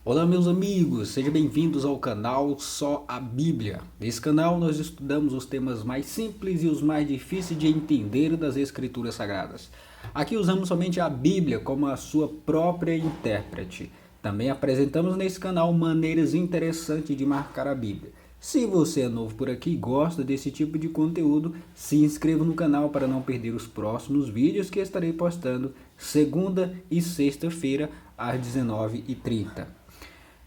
Olá, meus amigos, sejam bem-vindos ao canal Só a Bíblia. Nesse canal nós estudamos os temas mais simples e os mais difíceis de entender das Escrituras Sagradas. Aqui usamos somente a Bíblia como a sua própria intérprete. Também apresentamos nesse canal maneiras interessantes de marcar a Bíblia. Se você é novo por aqui e gosta desse tipo de conteúdo, se inscreva no canal para não perder os próximos vídeos que estarei postando segunda e sexta-feira às 19h30.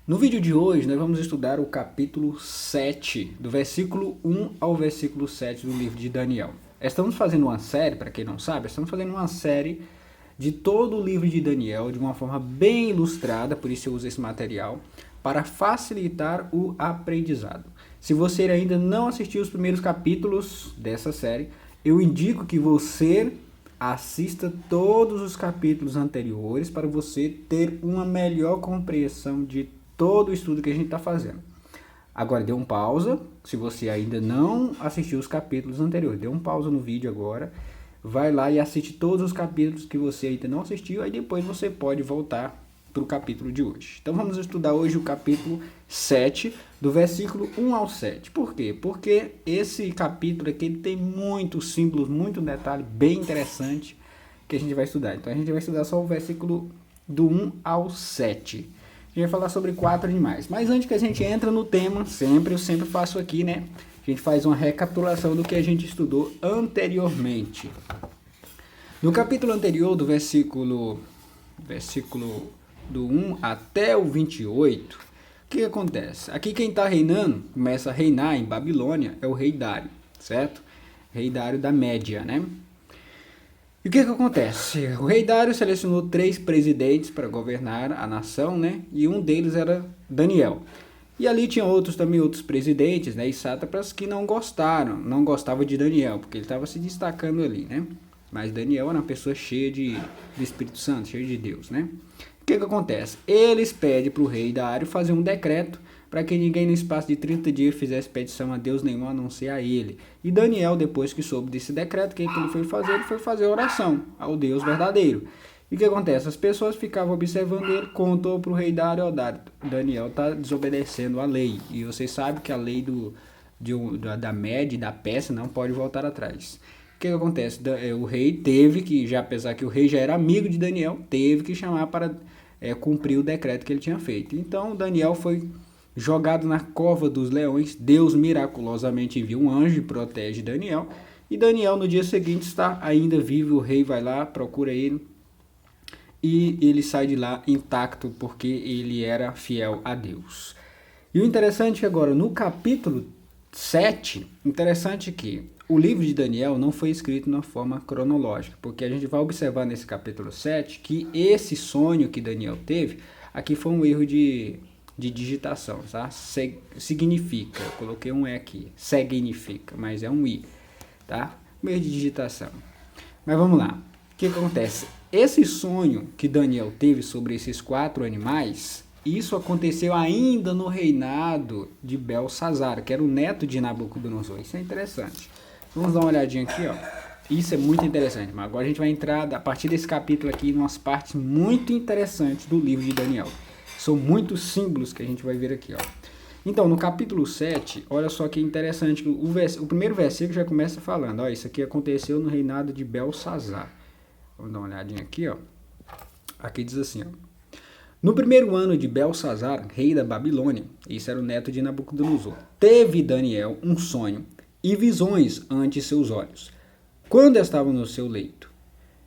No vídeo de hoje, nós vamos estudar o capítulo 7, do versículo 1 ao versículo 7 do livro de Daniel. Estamos fazendo uma série, para quem não sabe, estamos fazendo uma série de todo o livro de Daniel de uma forma bem ilustrada, por isso eu uso esse material, para facilitar o aprendizado. Se você ainda não assistiu os primeiros capítulos dessa série, eu indico que você assista todos os capítulos anteriores para você ter uma melhor compreensão de todo o estudo que a gente está fazendo. Agora dê um pausa, se você ainda não assistiu os capítulos anteriores, dê um pausa no vídeo agora, vai lá e assiste todos os capítulos que você ainda não assistiu, aí depois você pode voltar para o capítulo de hoje. Então vamos estudar hoje o capítulo 7, do versículo 1 ao 7. Por quê? Porque esse capítulo aqui ele tem muitos símbolos, muito detalhe, bem interessante que a gente vai estudar. Então a gente vai estudar só o versículo do 1 ao 7. A gente vai falar sobre 4 animais. Mas antes que a gente entre no tema, eu sempre faço aqui, né? A gente faz uma recapitulação do que a gente estudou anteriormente. No capítulo anterior, do versículo do 1 até o 28, o que acontece? Aqui quem está reinando, começa a reinar em Babilônia, é o rei Dário, certo? Rei Dário da Média, né? E o que acontece? O rei Dário selecionou 3 presidentes para governar a nação, né? E um deles era Daniel. E ali tinha também outros presidentes, né? E sátrapas que não gostavam de Daniel, porque ele estava se destacando ali, né? Mas Daniel era uma pessoa cheia do Espírito Santo, cheia de Deus, né? O que acontece? Eles pedem para o rei Dário fazer um decreto para que ninguém no espaço de 30 dias fizesse petição a Deus nenhum a não ser a ele. E Daniel, depois que soube desse decreto, o que ele foi fazer? Ele foi fazer oração ao Deus verdadeiro. E o que acontece? As pessoas ficavam observando ele, contou para o rei Dário, Daniel está desobedecendo a lei. E vocês sabem que a lei da Média e da Pérsia não pode voltar atrás. O que acontece? O rei teve que, apesar que o rei já era amigo de Daniel, teve que chamar para cumprir o decreto que ele tinha feito. Então Daniel foi jogado na cova dos leões. Deus miraculosamente envia um anjo e protege Daniel. E Daniel no dia seguinte está ainda vivo. O rei vai lá, procura ele e ele sai de lá intacto porque ele era fiel a Deus. E o interessante é que agora no capítulo 7, interessante que o livro de Daniel não foi escrito na forma cronológica, porque a gente vai observar nesse capítulo 7 que esse sonho que Daniel teve, aqui foi um erro de digitação, tá? Significa, eu coloquei um E aqui, significa, mas é um I, tá? Um erro de digitação. Mas vamos lá, o que acontece? Esse sonho que Daniel teve sobre esses 4 animais, isso aconteceu ainda no reinado de Belsazar, que era o neto de Nabucodonosor. Isso é interessante. Vamos dar uma olhadinha aqui, ó. Isso é muito interessante, mas agora a gente vai entrar, a partir desse capítulo aqui, em umas partes muito interessantes do livro de Daniel. São muitos símbolos que a gente vai ver aqui, ó. Então, no capítulo 7, olha só que interessante, o primeiro versículo já começa falando, ó, isso aqui aconteceu no reinado de Belsazar. Vamos dar uma olhadinha aqui, ó. Aqui diz assim, ó. No primeiro ano de Belsazar, rei da Babilônia, isso era o neto de Nabucodonosor, teve Daniel um sonho e visões ante seus olhos, quando estava no seu leito.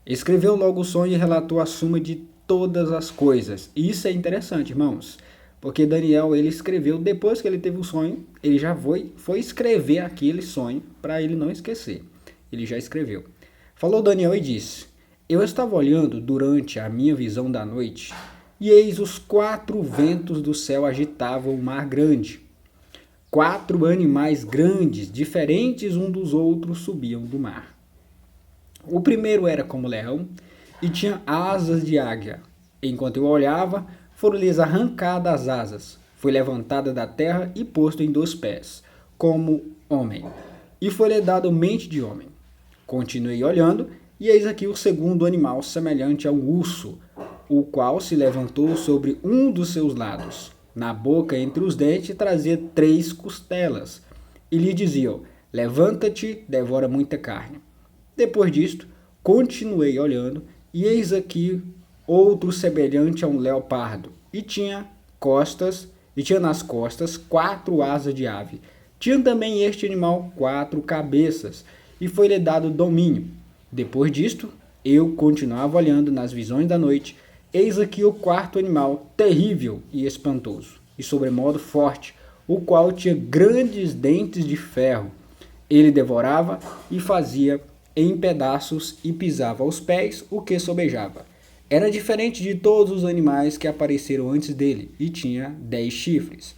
Escreveu logo o sonho e relatou a suma de todas as coisas. Isso é interessante, irmãos, porque Daniel, ele escreveu, depois que ele teve o sonho, ele já foi escrever aquele sonho para ele não esquecer. Ele já escreveu. Falou Daniel e disse: Eu estava olhando durante a minha visão da noite, e eis os 4 ventos do céu agitavam o mar grande. 4 animais grandes, diferentes um dos outros, subiam do mar. O primeiro era como leão e tinha asas de águia. Enquanto eu olhava, foram-lhes arrancadas as asas. Foi levantada da terra e posto em 2 pés, como homem. E foi-lhe dado mente de homem. Continuei olhando, e eis aqui o segundo animal, semelhante a um urso, o qual se levantou sobre um dos seus lados. Na boca, entre os dentes, trazia 3 costelas. E lhe diziam: levanta-te, devora muita carne. Depois disto, continuei olhando, e eis aqui outro semelhante a um leopardo, e tinha nas costas 4 asas de ave. Tinha também este animal 4 cabeças, e foi-lhe dado domínio. Depois disto, eu continuava olhando nas visões da noite. Eis aqui o 4º animal, terrível e espantoso, e sobremodo forte, o qual tinha grandes dentes de ferro. Ele devorava e fazia em pedaços e pisava aos pés o que sobejava. Era diferente de todos os animais que apareceram antes dele, e tinha 10 chifres.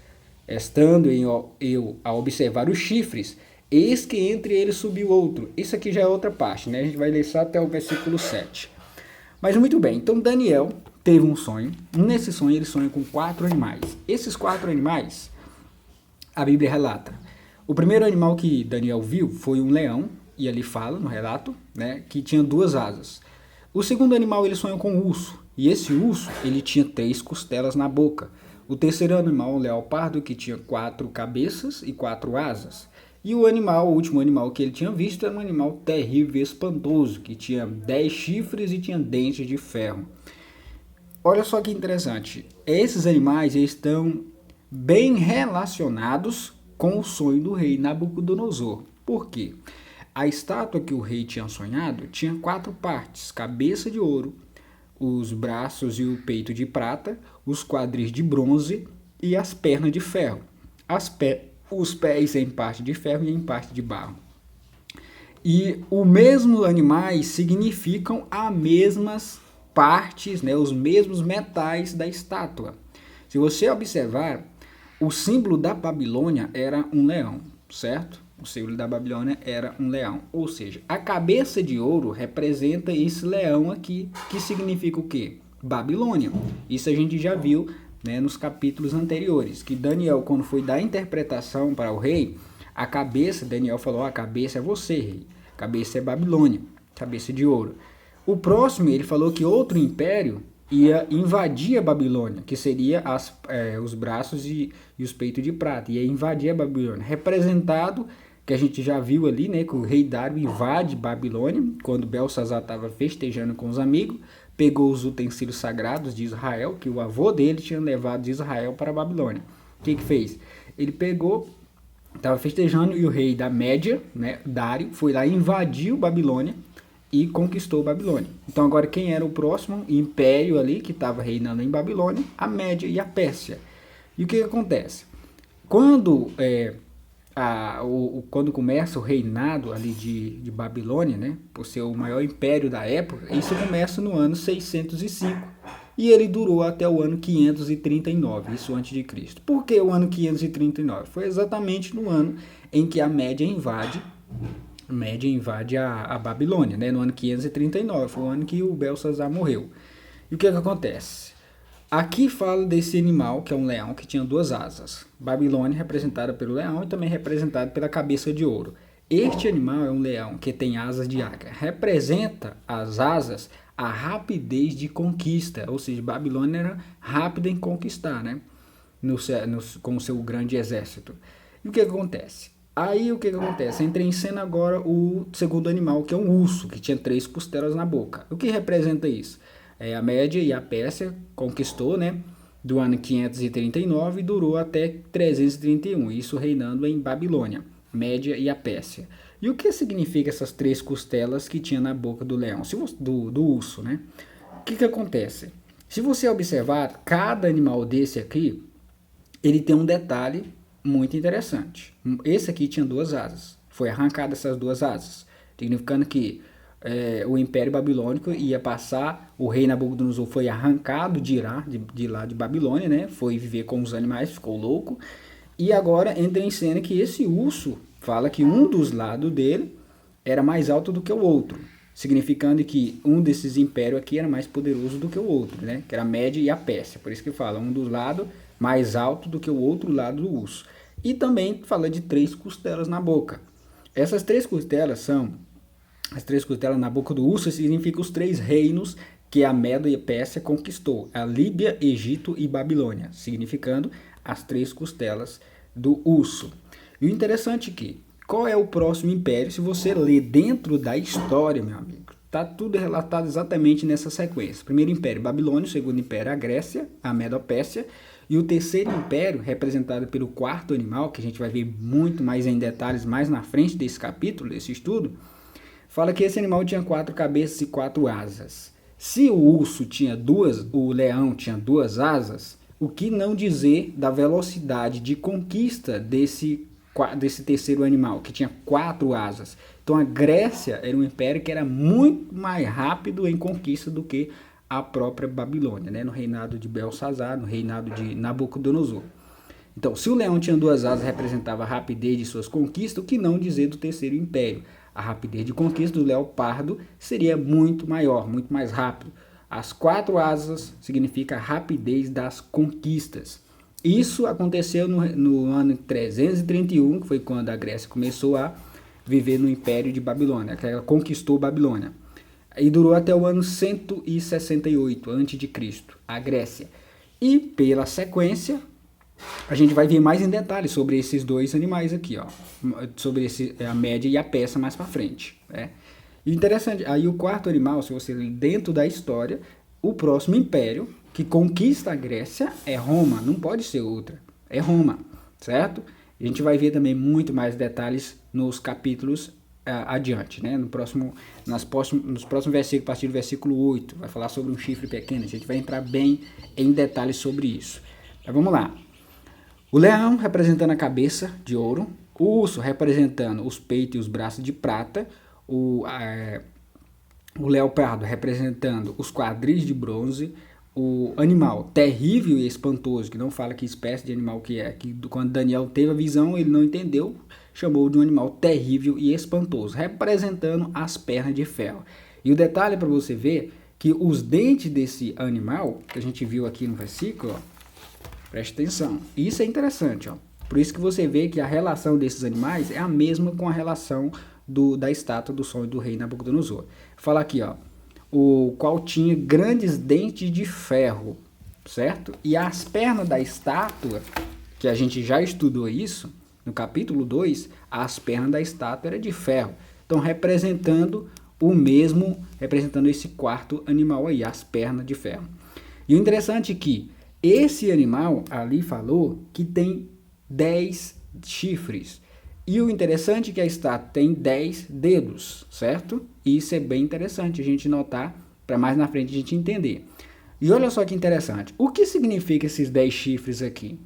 Estando eu a observar os chifres, eis que entre eles subiu outro. Isso aqui já é outra parte, né? A gente vai ler só até o versículo 7. Mas muito bem, então Daniel teve um sonho. Nesse sonho ele sonha com 4 animais. Esses 4 animais, a Bíblia relata. O primeiro animal que Daniel viu foi um leão, e ali fala no relato, né, que tinha 2 asas. O segundo animal ele sonhou com um urso, e esse urso ele tinha 3 costelas na boca. O terceiro animal, um leopardo, que tinha 4 cabeças e 4 asas. E o último animal que ele tinha visto era um animal terrível e espantoso, que tinha 10 chifres e tinha dentes de ferro. Olha só que interessante, esses animais estão bem relacionados com o sonho do rei Nabucodonosor. Por quê? A estátua que o rei tinha sonhado tinha 4 partes: cabeça de ouro, os braços e o peito de prata, os quadris de bronze e as pernas de ferro. Os pés em parte de ferro e em parte de barro. E os mesmos animais significam as mesmas partes, né, os mesmos metais da estátua. Se você observar, o símbolo da Babilônia era um leão, certo? O símbolo da Babilônia era um leão. Ou seja, a cabeça de ouro representa esse leão aqui, que significa o quê? Babilônia. Isso a gente já viu, né, nos capítulos anteriores, que Daniel, quando foi dar interpretação para o rei, a cabeça, Daniel falou: a cabeça é você, rei. A cabeça é Babilônia, cabeça de ouro. O próximo, ele falou que outro império ia invadir a Babilônia, que seria os braços e os peitos de prata, ia invadir a Babilônia, representado, que a gente já viu ali, né, que o rei Dário invade Babilônia, quando Belsazar estava festejando com os amigos, pegou os utensílios sagrados de Israel, que o avô dele tinha levado de Israel para a Babilônia. O que fez? Ele pegou, estava festejando, e o rei da Média, né, Dário, foi lá e invadiu Babilônia e conquistou Babilônia. Então agora quem era o próximo império ali que estava reinando em Babilônia? A Média e a Pérsia. E o que acontece? Quando quando começa o reinado ali de Babilônia, né, por ser o maior império da época, isso começa no ano 605 e ele durou até o ano 539, isso antes de Cristo. Por que o ano 539? Foi exatamente no ano em que a Média invade a Babilônia, né, no ano 539, foi o ano que o Belsazar morreu. E o que acontece? Aqui fala desse animal, que é um leão, que tinha 2 asas. Babilônia representada pelo leão e também representada pela cabeça de ouro. Este animal é um leão que tem asas de águia. Representa as asas a rapidez de conquista, ou seja, Babilônia era rápida em conquistar, né? Com o seu grande exército. E o que acontece? Aí o que acontece? Entra em cena agora o segundo animal, que é um urso, que tinha 3 costelas na boca. O que representa isso? A Média e a Pérsia conquistou, né, do ano 539 e durou até 331, isso reinando em Babilônia, Média e a Pérsia. E o que significa essas 3 costelas que tinha na boca do leão, do urso, né? O que acontece? Se você observar, cada animal desse aqui, ele tem um detalhe muito interessante. Esse aqui tinha 2 asas, foi arrancada essas 2 asas, significando que o Império Babilônico ia passar, o rei Nabucodonosor foi arrancado de lá de Babilônia, né? Foi viver com os animais, ficou louco. E agora entra em cena que esse urso fala que um dos lados dele era mais alto do que o outro, significando que um desses impérios aqui era mais poderoso do que o outro, né? Que era a Média e a Pérsia. Por isso que fala um dos lados mais alto do que o outro lado do urso. E também fala de 3 costelas na boca. Essas 3 costelas são... As 3 costelas na boca do urso significam os 3 reinos que a Médo-Pérsia conquistou a Líbia, Egito e Babilônia, significando as 3 costelas do urso. E o interessante é que, qual é o próximo império? Se você ler dentro da história, meu amigo, está tudo relatado exatamente nessa sequência. Primeiro império, Babilônia. Segundo império, a Grécia, a Médo-Pérsia. E o terceiro império, representado pelo quarto animal, que a gente vai ver muito mais em detalhes mais na frente desse capítulo, desse estudo, fala que esse animal tinha 4 cabeças e 4 asas. Se o urso tinha 2, o leão tinha 2 asas, o que não dizer da velocidade de conquista desse terceiro animal, que tinha 4 asas. Então a Grécia era um império que era muito mais rápido em conquista do que a própria Babilônia, né? No reinado de Belsazar, no reinado de Nabucodonosor. Então, se o leão tinha 2 asas, representava a rapidez de suas conquistas, o que não dizer do terceiro império. A rapidez de conquista do leopardo seria muito maior, muito mais rápido. As 4 asas significa a rapidez das conquistas. Isso aconteceu no ano 331, que foi quando a Grécia começou a viver no Império de Babilônia, que ela conquistou Babilônia. E durou até o ano 168 a.C., a Grécia. E pela sequência, a gente vai ver mais em detalhes sobre esses 2 animais aqui, ó, sobre a Média e a Persa mais para frente, né? E interessante, aí o quarto animal, se você ler dentro da história, o próximo império que conquista a Grécia é Roma, não pode ser outra, é Roma, certo? A gente vai ver também muito mais detalhes nos capítulos adiante, né? Nos próximos versículos, a partir do versículo 8, vai falar sobre um chifre pequeno, a gente vai entrar bem em detalhes sobre isso. Então vamos lá. O leão representando a cabeça de ouro, o urso representando os peitos e os braços de prata, o leopardo representando os quadris de bronze, o animal terrível e espantoso, que não fala que espécie de animal que é, que quando Daniel teve a visão ele não entendeu, chamou de um animal terrível e espantoso, representando as pernas de ferro. E o detalhe para você ver que os dentes desse animal, que a gente viu aqui no versículo, ó, preste atenção, isso é interessante, ó. Por isso que você vê que a relação desses animais é a mesma com a relação da estátua do sonho do rei Nabucodonosor. Fala aqui, ó, o qual tinha grandes dentes de ferro, certo? E as pernas da estátua, que a gente já estudou isso, no capítulo 2, as pernas da estátua eram de ferro. Então, representando esse quarto animal aí, as pernas de ferro. E o interessante é que esse animal ali falou que tem 10 chifres. E o interessante é que a estátua tem 10 dedos, certo? E isso é bem interessante a gente notar, para mais na frente a gente entender. E olha só que interessante. O que significa esses 10 chifres aqui?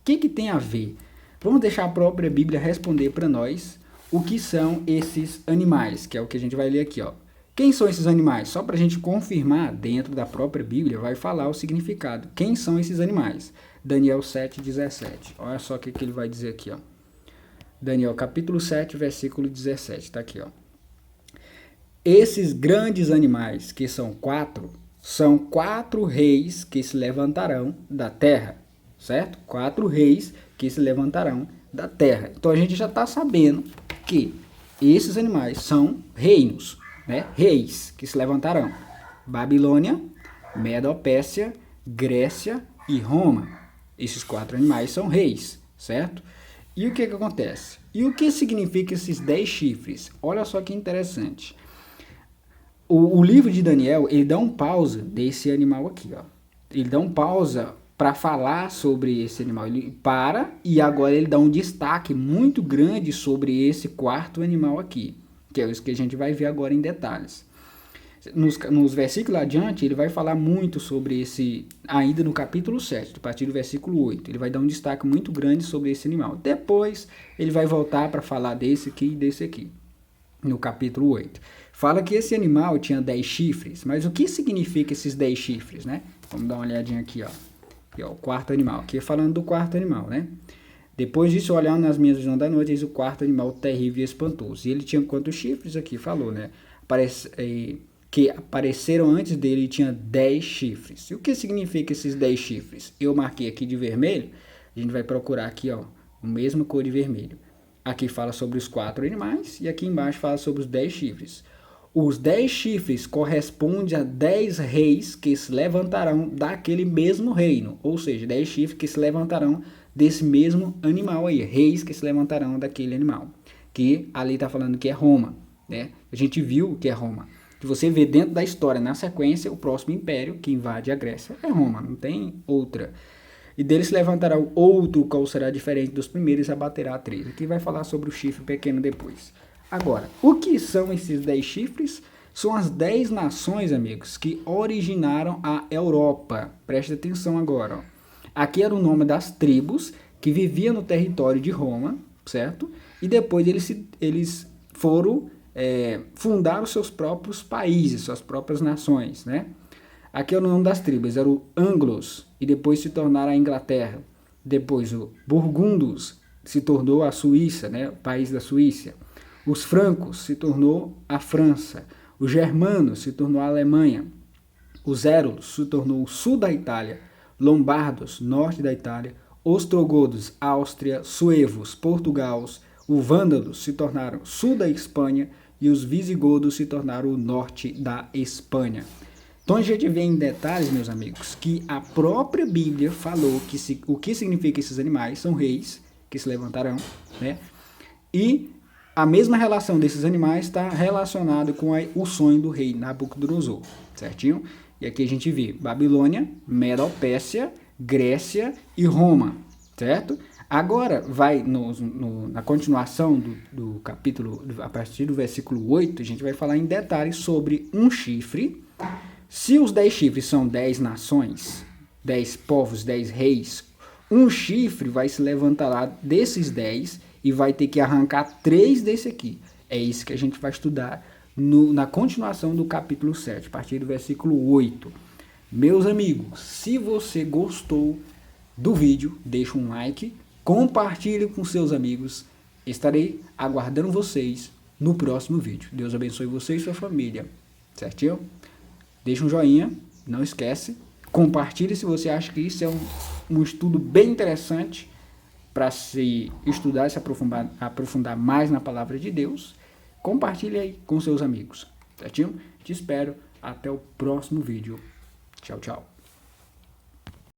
O que tem a ver? Vamos deixar a própria Bíblia responder para nós o que são esses animais, que é o que a gente vai ler aqui, ó. Quem são esses animais? Só para a gente confirmar, dentro da própria Bíblia, vai falar o significado. Quem são esses animais? Daniel 7,17. Olha só o que ele vai dizer aqui, ó. Daniel capítulo 7, versículo 17. Está aqui, ó. Esses grandes animais, que são 4, são 4 reis que se levantarão da terra, certo? 4 reis que se levantarão da terra. Então a gente já está sabendo que esses animais são reinos, né? Reis que se levantarão. Babilônia, Medo-Pérsia, Grécia e Roma. Esses 4 animais são reis, certo? E o que acontece? E o que significa esses 10 chifres? Olha só que interessante. O livro de Daniel, ele dá um pausa desse animal aqui, ó. Ele dá um pausa para falar sobre esse animal. Ele para e agora ele dá um destaque muito grande sobre esse quarto animal aqui, que é isso que a gente vai ver agora em detalhes. Nos versículos adiante, ele vai falar muito sobre esse, ainda no capítulo 7, a partir do versículo 8. Ele vai dar um destaque muito grande sobre esse animal. Depois, ele vai voltar para falar desse aqui e desse aqui, no capítulo 8. Fala que esse animal tinha 10 chifres, mas o que significa esses 10 chifres, né? Vamos dar uma olhadinha aqui, ó. Aqui, ó, o quarto animal. Aqui falando do quarto animal, né? Depois disso, olhando nas minhas visões da noite, diz o quarto animal terrível e espantoso. E ele tinha quantos chifres aqui? Falou, né? Que apareceram antes dele e tinha 10 chifres. E o que significa esses 10 chifres? Eu marquei aqui de vermelho. A gente vai procurar aqui, ó, a mesma cor de vermelho. Aqui fala sobre os 4 animais e aqui embaixo fala sobre os 10 chifres. Os 10 chifres correspondem a 10 reis que se levantarão daquele mesmo reino. Ou seja, 10 chifres que se levantarão desse mesmo animal aí. Reis que se levantarão daquele animal. Que ali está falando que é Roma. Né? A gente viu que é Roma. Se você vê dentro da história, na sequência, o próximo império que invade a Grécia é Roma. Não tem outra. E dele se levantará o outro, qual será diferente dos primeiros, e abaterá a 3. Aqui vai falar sobre o chifre pequeno depois. Agora, o que são esses 10 chifres? São as 10 nações, amigos, que originaram a Europa. Preste atenção agora. Ó. Aqui era o nome das tribos que viviam no território de Roma, certo? E depois eles foram fundar os seus próprios países, suas próprias nações, né? Aqui era o nome das tribos, era o Anglos, e depois se tornaram a Inglaterra. Depois o Burgundos se tornou a Suíça, né? O país da Suíça. Os francos se tornou a França, os germanos se tornou a Alemanha, os érulos se tornou o sul da Itália, lombardos, norte da Itália, ostrogodos, Áustria, suevos, Portugal, os vândalos se tornaram sul da Espanha e os visigodos se tornaram o norte da Espanha. Então a gente vê em detalhes, meus amigos, que a própria Bíblia falou que o que significa esses animais são reis que se levantarão, né? E a mesma relação desses animais está relacionada com o sonho do rei Nabucodonosor, certinho? E aqui a gente vê Babilônia, Medo-Pérsia, Grécia e Roma, certo? Agora, vai na continuação do capítulo, a partir do versículo 8, a gente vai falar em detalhes sobre um chifre. Se os 10 chifres são 10 nações, 10 povos, 10 reis, um chifre vai se levantar lá desses 10 e vai ter que arrancar 3 desse aqui. É isso que a gente vai estudar na continuação do capítulo 7, a partir do versículo 8. Meus amigos, se você gostou do vídeo, deixa um like, compartilhe com seus amigos. Estarei aguardando vocês no próximo vídeo. Deus abençoe você e sua família. Certinho? Deixa um joinha, não esquece. Compartilhe se você acha que isso é um estudo bem interessante para se estudar e se aprofundar mais na palavra de Deus. Compartilhe aí com seus amigos. Certinho? Te espero até o próximo vídeo. Tchau, tchau.